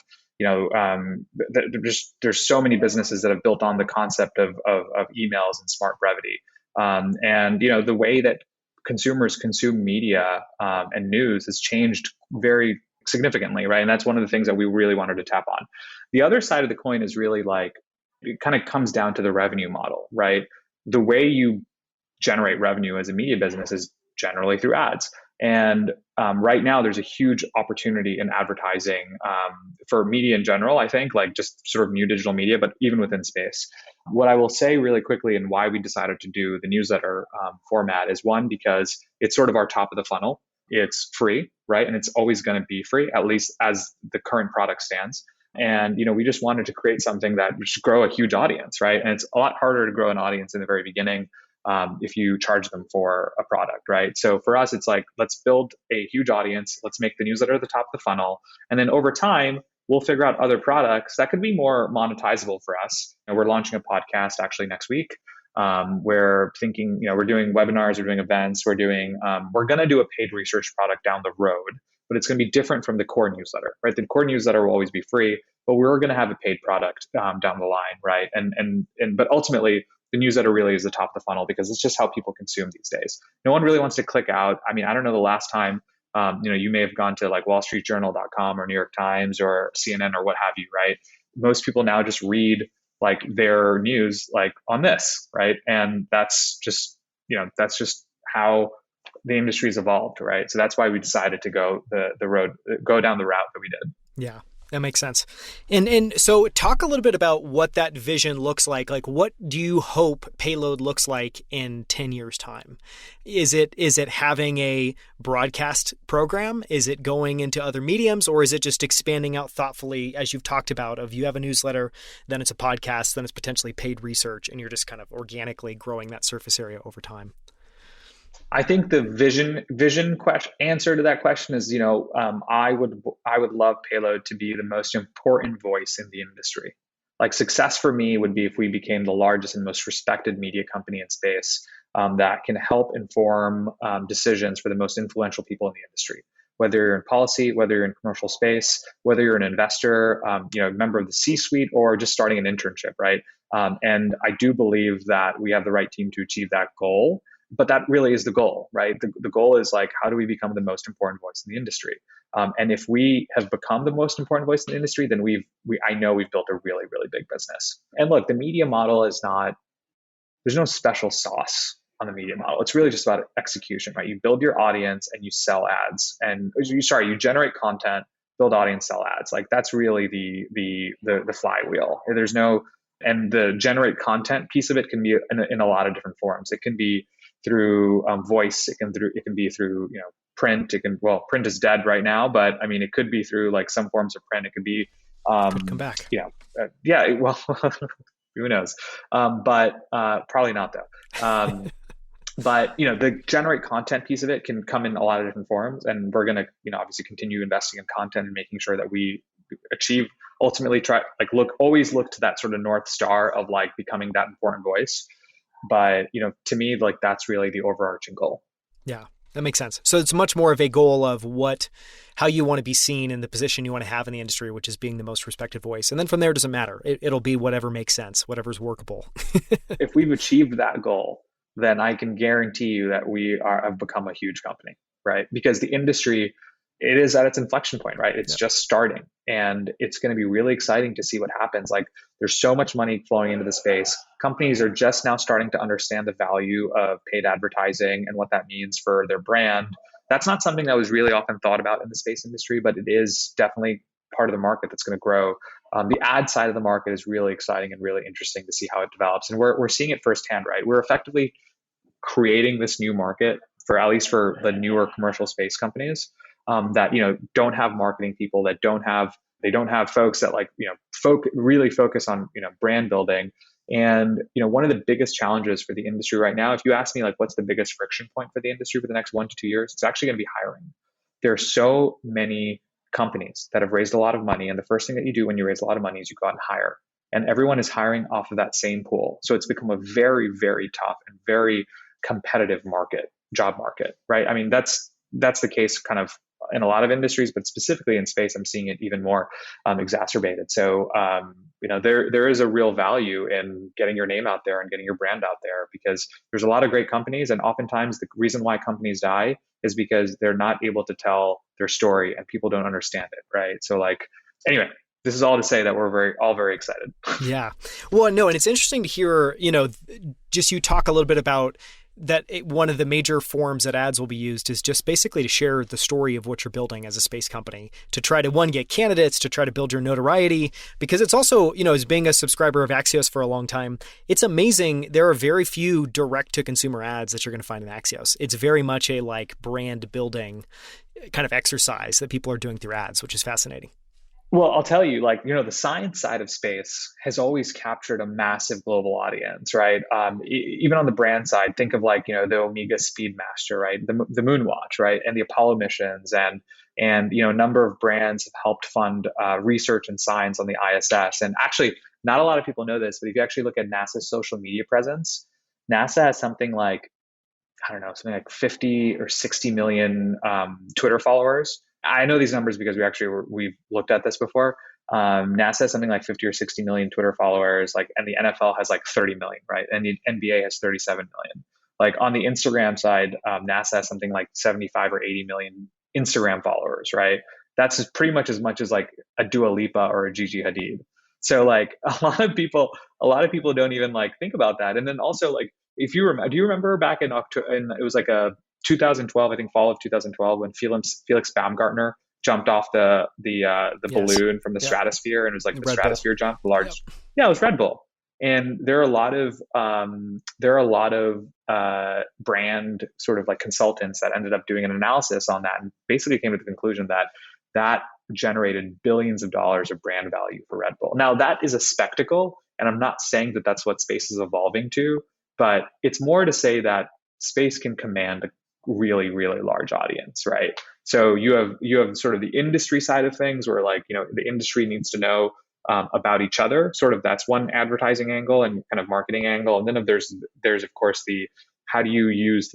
there's so many businesses that have built on the concept of emails and smart brevity. And the way that consumers consume media and news has changed very significantly, right? And that's one of the things that we really wanted to tap on. The other side of the coin is really like, it kind of comes down to the revenue model, right? The way you generate revenue as a media business is generally through ads. And right now, there's a huge opportunity in advertising for media in general, I think, like just sort of new digital media, but even within space. What I will say really quickly and why we decided to do the newsletter format is one, because it's sort of our top of the funnel. It's free, right? And it's always going to be free, at least as the current product stands. And we just wanted to create something that should grow a huge audience, right? And it's a lot harder to grow an audience in the very beginning if you charge them for a product, right? So for us, it's like, let's build a huge audience. Let's make the newsletter at the top of the funnel. And then over time, we'll figure out other products that could be more monetizable for us. And we're launching a podcast actually next week. We're thinking, we're doing webinars, we're doing events, we're going to do a paid research product down the road, but it's going to be different from the core newsletter, right? The core newsletter will always be free, but we're going to have a paid product down the line, right? But ultimately, the newsletter really is the top of the funnel because it's just how people consume these days. No one really wants to click out. I mean, I don't know the last time, you may have gone to like wallstreetjournal.com or New York Times or CNN or what have you, right? Most people now just read like their news like on this, right? And that's just how the industry's evolved, right? So that's why we decided to go down the route that we did. Yeah. That makes sense. And so talk a little bit about what that vision looks like. Like, what do you hope Payload looks like in 10 years' time? Is it having a broadcast program? Is it going into other mediums? Or is it just expanding out thoughtfully, as you've talked about, of you have a newsletter, then it's a podcast, then it's potentially paid research, and you're just kind of organically growing that surface area over time? I think the vision answer to that question is, I would love Payload to be the most important voice in the industry. Like, success for me would be if we became the largest and most respected media company in space that can help inform decisions for the most influential people in the industry. Whether you're in policy, whether you're in commercial space, whether you're an investor, a member of the C-suite, or just starting an internship, right? And I do believe that we have the right team to achieve that goal. But that really is the goal, right? The goal is like, how do we become the most important voice in the industry? And if we have become the most important voice in the industry, then I know we've built a really, really big business. And look, the media model is there's no special sauce on the media model. It's really just about execution, right? You build your audience and you sell ads, and you generate content, build audience, sell ads. Like, that's really the flywheel. And the generate content piece of it can be in a lot of different forms. It can be through voice. It can be through print. Print is dead right now, but I mean, it could be through like some forms of print. It could be could come back. Well, who knows? But probably not though. But the generate content piece of it can come in a lot of different forms, and we're gonna obviously continue investing in content and making sure that we achieve, ultimately always look to that sort of North Star of like becoming that important voice. But, to me, like, that's really the overarching goal. Yeah, that makes sense. So it's much more of a goal of how you want to be seen and the position you want to have in the industry, which is being the most respected voice. And then from there, it doesn't matter. It'll be whatever makes sense, whatever's workable. If we've achieved that goal, then I can guarantee you that we have become a huge company, right? Because the industry, it is at its inflection point, right? It's just starting, and it's going to be really exciting to see what happens. Like, there's so much money flowing into the space. Companies are just now starting to understand the value of paid advertising and what that means for their brand. That's not something that was really often thought about in the space industry, but it is definitely part of the market that's going to grow. The ad side of the market is really exciting and really interesting to see how it develops. And we're seeing it firsthand, right? We're effectively creating this new market at least for the newer commercial space companies. That don't have marketing people, they don't have folks that really focus on brand building. And one of the biggest challenges for the industry right now, if you ask me like what's the biggest friction point for the industry for the next 1 to 2 years, it's actually going to be hiring. There are so many companies that have raised a lot of money, and the first thing that you do when you raise a lot of money is you go out and hire, and everyone is hiring off of that same pool. So it's become a very, very tough and very competitive job market, right? I mean, that's the case kind of in a lot of industries, but specifically in space, I'm seeing it even more exacerbated. So, there is a real value in getting your name out there and getting your brand out there, because there's a lot of great companies, and oftentimes the reason why companies die is because they're not able to tell their story and people don't understand it, right? So, like, anyway, this is all to say that we're all very excited. Yeah. Well, no, and it's interesting to hear, just you talk a little bit about that one of the major forms that ads will be used is just basically to share the story of what you're building as a space company, to try to, one, get candidates, to try to build your notoriety, because it's also, as being a subscriber of Axios for a long time, it's amazing. There are very few direct to consumer ads that you're going to find in Axios. It's very much a like brand building kind of exercise that people are doing through ads, which is fascinating. Well, I'll tell you, like, the science side of space has always captured a massive global audience, right? Even on the brand side, think of like, the Omega Speedmaster, right? The Moonwatch, right? And the Apollo missions, and a number of brands have helped fund research and science on the ISS. And actually, not a lot of people know this, but if you actually look at NASA's social media presence, NASA has something like, I don't know, something like 50 or 60 million Twitter followers. I know these numbers because we've looked at this before. NASA has something like 50 or 60 million Twitter followers, like, and the NFL has like 30 million, right? And the NBA has 37 million. Like on the Instagram side, NASA has something like 75 or 80 million Instagram followers, right? That's pretty much as like a Dua Lipa or a Gigi Hadid. So like a lot of people don't even like think about that. And then also, like, if you remember, do you remember back in October, it was like a 2012, I think fall of 2012, when Felix Baumgartner jumped off the Yes. balloon from the Yeah. stratosphere, and it was like the Red Bull. stratosphere jump, the largest. Yep. Yeah, it was Red Bull. And there are a lot of brand sort of like consultants that ended up doing an analysis on that, and basically came to the conclusion that that generated billions of dollars of brand value for Red Bull. Now that is a spectacle, and I'm not saying that that's what space is evolving to, but it's more to say that space can command a really, really large audience, right? So you have sort of the industry side of things, where, like, the industry needs to know about each other. Sort of, that's one advertising angle and kind of marketing angle, and then there's of course the, how do you use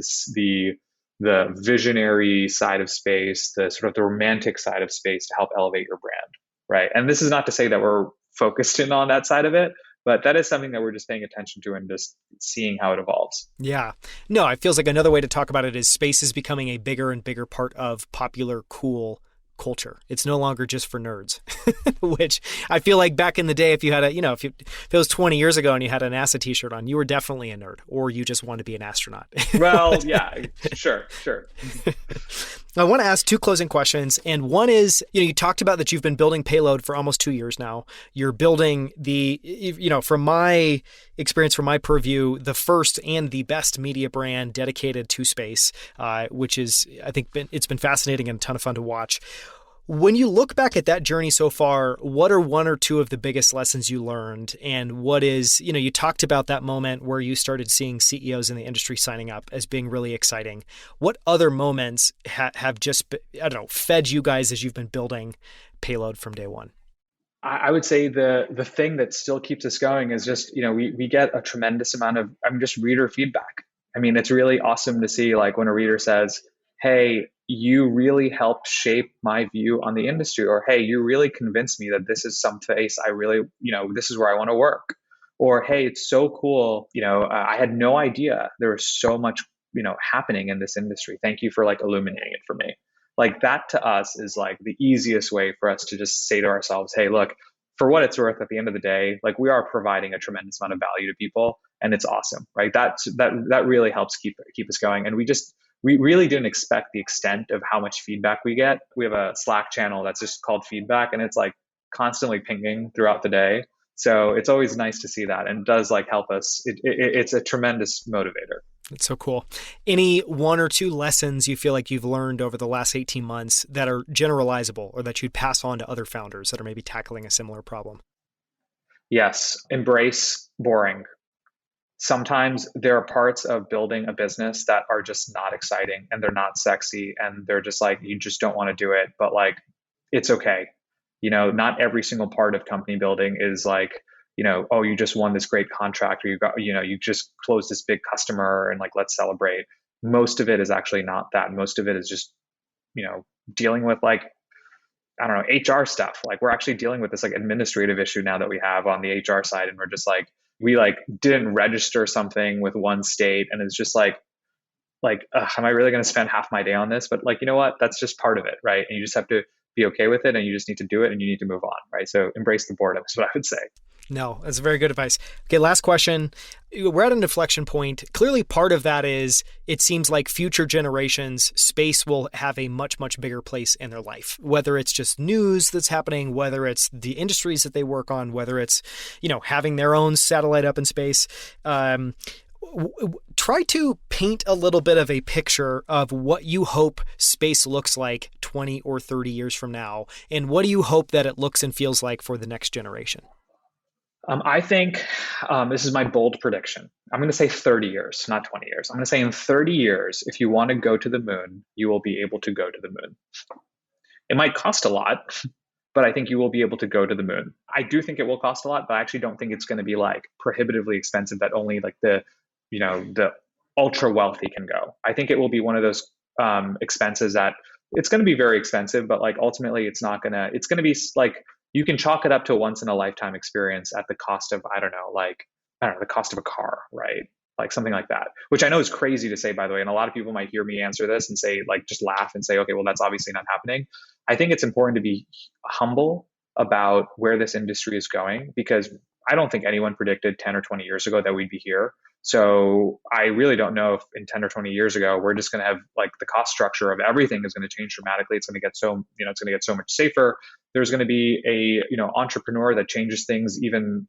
the visionary side of space, the sort of the romantic side of space, to help elevate your brand, right? And this is not to say that we're focused in on that side of it, but that is something that we're just paying attention to and just seeing how it evolves. Yeah. No, it feels like another way to talk about it is space is becoming a bigger and bigger part of popular, cool culture. It's no longer just for nerds, which I feel like back in the day, if you had if it was 20 years ago and you had a NASA t-shirt on, you were definitely a nerd, or you just want to be an astronaut. Well, yeah, sure. I want to ask two closing questions. And one is, you talked about that you've been building Payload for almost 2 years now. You're building from my experience, from my purview, the first and the best media brand dedicated to space, which is, I think, it's been fascinating and a ton of fun to watch. When you look back at that journey so far, what are one or two of the biggest lessons you learned? And what is, you talked about that moment where you started seeing CEOs in the industry signing up as being really exciting. What other moments have just, fed you guys as you've been building Payload from day one? I would say the thing that still keeps us going is just, we get a tremendous amount of, just reader feedback. I mean, it's really awesome to see, like, when a reader says, hey, you really helped shape my view on the industry, or hey, you really convinced me that this is some place I really, this is where I want to work, or hey, it's so cool, I had no idea there was so much, happening in this industry. Thank you for like illuminating it for me. Like, that to us is like the easiest way for us to just say to ourselves, hey, look, for what it's worth, at the end of the day, like, we are providing a tremendous amount of value to people, and it's awesome, right? That really helps keep us going. And we really didn't expect the extent of how much feedback we get. We have a Slack channel that's just called feedback, and it's like constantly pinging throughout the day. So it's always nice to see that, and it does like help us. It's a tremendous motivator. It's so cool. Any one or two lessons you feel like you've learned over the last 18 months that are generalizable, or that you'd pass on to other founders that are maybe tackling a similar problem? Yes, embrace boring. Sometimes there are parts of building a business that are just not exciting, and they're not sexy, and they're just like, you just don't want to do it, but like, it's okay. Not every single part of company building is like, oh, you just won this great contract, or you just closed this big customer, and like, let's celebrate. Most of it is actually not that. Most of it is just, dealing with like, I don't know, HR stuff. Like we're actually dealing with this like administrative issue now that we have on the HR side. And we're just like, we like didn't register something with one state. And it's just like, am I really going to spend half my day on this? But like, you know what? That's just part of it, right? And you just have to be okay with it, and you just need to do it, and you need to move on, right? So embrace the boredom is what I would say. No, that's very good advice. Okay, last question. We're at an inflection point. Clearly, part of that is it seems like future generations, space will have a much, much bigger place in their life, whether it's just news that's happening, whether it's the industries that they work on, whether it's, having their own satellite up in space. Try to paint a little bit of a picture of what you hope space looks like 20 or 30 years from now, and what do you hope that it looks and feels like for the next generation? I think this is my bold prediction. I'm going to say 30 years, not 20 years. I'm going to say in 30 years, if you want to go to the moon, you will be able to go to the moon. It might cost a lot, but I think you will be able to go to the moon. I do think it will cost a lot, but I actually don't think it's going to be like prohibitively expensive that only like the ultra wealthy can go. I think it will be one of those expenses that it's going to be very expensive, but like ultimately it's going to be like, you can chalk it up to a once in a lifetime experience at the cost of, the cost of a car, right? Like something like that, which I know is crazy to say, by the way. And a lot of people might hear me answer this and say, like, just laugh and say, okay, well, that's obviously not happening. I think it's important to be humble about where this industry is going, because I don't think anyone predicted 10 or 20 years ago that we'd be here. So I really don't know if in 10 or 20 years ago, we're just going to have like the cost structure of everything is going to change dramatically. It's going to get it's going to get so much safer. There's going to be a, entrepreneur that changes things even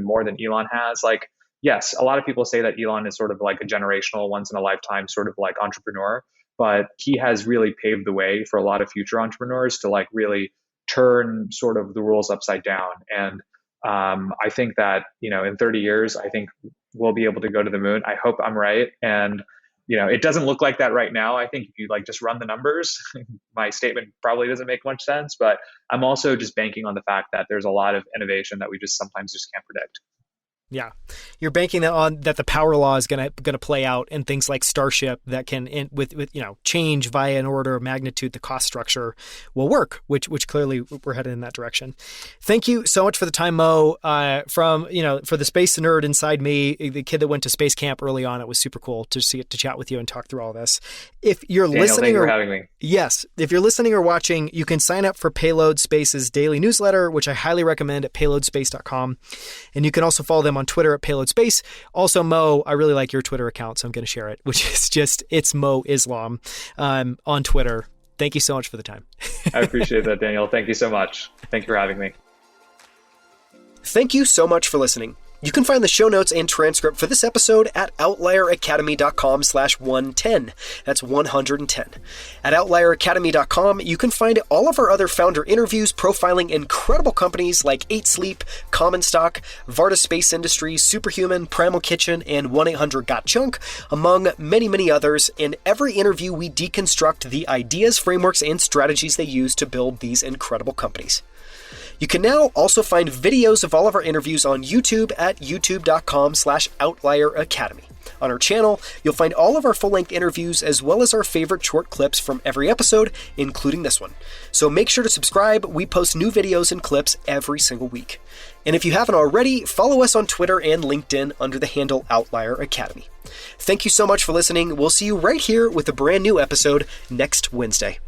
more than Elon has. Like, yes, a lot of people say that Elon is sort of like a generational, once in a lifetime sort of like entrepreneur, but he has really paved the way for a lot of future entrepreneurs to like really turn sort of the rules upside down. And I think that, in 30 years, I think we'll be able to go to the moon. I hope I'm right. And, it doesn't look like that right now. I think if you like just run the numbers, my statement probably doesn't make much sense, but I'm also just banking on the fact that there's a lot of innovation that we just sometimes just can't predict. Yeah, you're banking on that the power law is going to play out, and things like Starship that can with change via an order of magnitude the cost structure will work, which clearly we're headed in that direction. Thank you so much for the time, Mo. For the space nerd inside me, the kid that went to space camp early on, it was super cool to chat with you and talk through all this. If you're listening, thank you for having me. Yes, if you're listening or watching, you can sign up for Payload Space's daily newsletter, which I highly recommend at payloadspace.com, and you can also follow them on Twitter at Payload Space. Also, Mo, I really like your Twitter account, so I'm going to share it, which is it's Mo Islam on Twitter. Thank you so much for the time. I appreciate that, Daniel. Thank you so much. Thank you for having me. Thank you so much for listening. You can find the show notes and transcript for this episode at outlieracademy.com/110. That's 110. At outlieracademy.com, you can find all of our other founder interviews profiling incredible companies like 8 Sleep, Common Stock, Varda Space Industries, Superhuman, Primal Kitchen, and 1-800-GOT-JUNK, among many, many others. In every interview, we deconstruct the ideas, frameworks, and strategies they use to build these incredible companies. You can now also find videos of all of our interviews on YouTube at youtube.com/outlieracademy. On our channel, you'll find all of our full-length interviews as well as our favorite short clips from every episode, including this one. So make sure to subscribe. We post new videos and clips every single week. And if you haven't already, follow us on Twitter and LinkedIn under the handle Outlier Academy. Thank you so much for listening. We'll see you right here with a brand new episode next Wednesday.